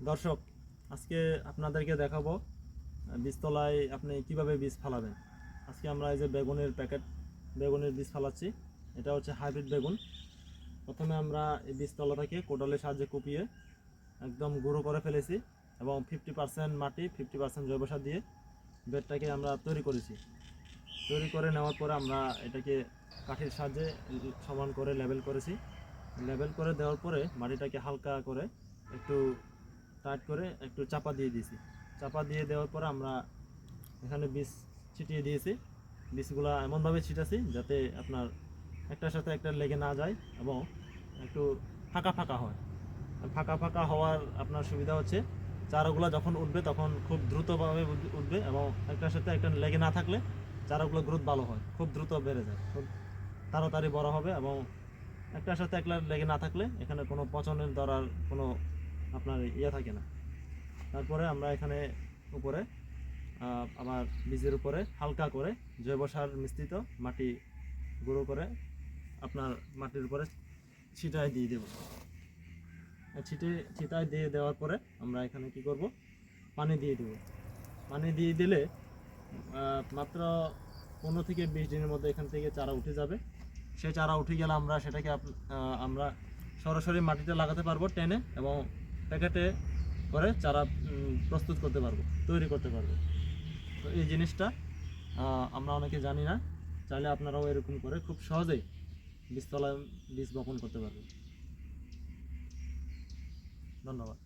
দর্শক, আজকে আপনাদেরকে দেখাবো বীজতলায় আপনি কিভাবে বীজ ফালাবেন। আজকে আমরা এই যে বেগুনের প্যাকেট বেগুনের বীজ ফালাচ্ছি। এটা হচ্ছে হাইব্রিড বেগুন। প্রথমে আমরা এই বীজতলাটাকে কোদালের সাহায্যে কুপিয়ে একদম গুঁড়ো করে ফেলেছি এবং 50% মাটি 50% জৈব সার দিয়ে বেডটাকে আমরা তৈরি করেছি। তৈরি করে নেওয়ার পরে আমরা এটাকে কাঠির সাহায্যে সমান করে লেবেল করেছি। লেবেল করে দেওয়ার পরে মাটিটাকে হালকা করে একটু টাইট করে একটু চাপা দিয়ে দিয়েছি। চাপা দিয়ে দেওয়ার পর আমরা এখানে বীজ ছিটিয়ে দিয়েছি। বীজগুলো এমনভাবে ছিটাছি যাতে আপনার একটার সাথে একটা লেগে না যায় এবং একটু ফাঁকা ফাঁকা হয়। ফাঁকা ফাঁকা হওয়ার আপনার সুবিধা হচ্ছে চারাগুলো যখন উঠবে তখন খুব দ্রুতভাবে উঠবে এবং একটার সাথে একটা লেগে না থাকলে চারাগুলো গ্রোথ ভালো হয়, খুব দ্রুত বেড়ে যায়, খুব তাড়াতাড়ি বড় হবে। এবং একটার সাথে একটা লেগে না থাকলে এখানে কোনো পচনের ধরার কোনো আপনার থাকে না। তারপরে আমরা এখানে উপরে আবার বীজের উপরে হালকা করে জৈব সার মিশ্রিত মাটি গুঁড়ো করে আপনার মাটির উপরে ছিটায় দিয়ে দেব। ছিটায় দিয়ে দেওয়ার পরে আমরা এখানে কি করব, পানি দিয়ে দেব। পানি দিয়ে দিলে মাত্র 15 থেকে 20 দিনের মধ্যে এখান থেকে চারা উঠে যাবে। সেই চারা উঠে গেলে আমরা সেটাকে আমরা সরাসরি মাটিতে লাগাতে পারবো টেনে, এবং প্যাকেটে করে চারা প্রস্তুত করতে পারবো, তৈরি করতে পারবো। তো এই জিনিসটা আমরা অনেকে জানি না। চাইলে আপনারাও এরকম করে খুব সহজেই বীজতলায় বীজ বপন করতে পারবেন। ধন্যবাদ।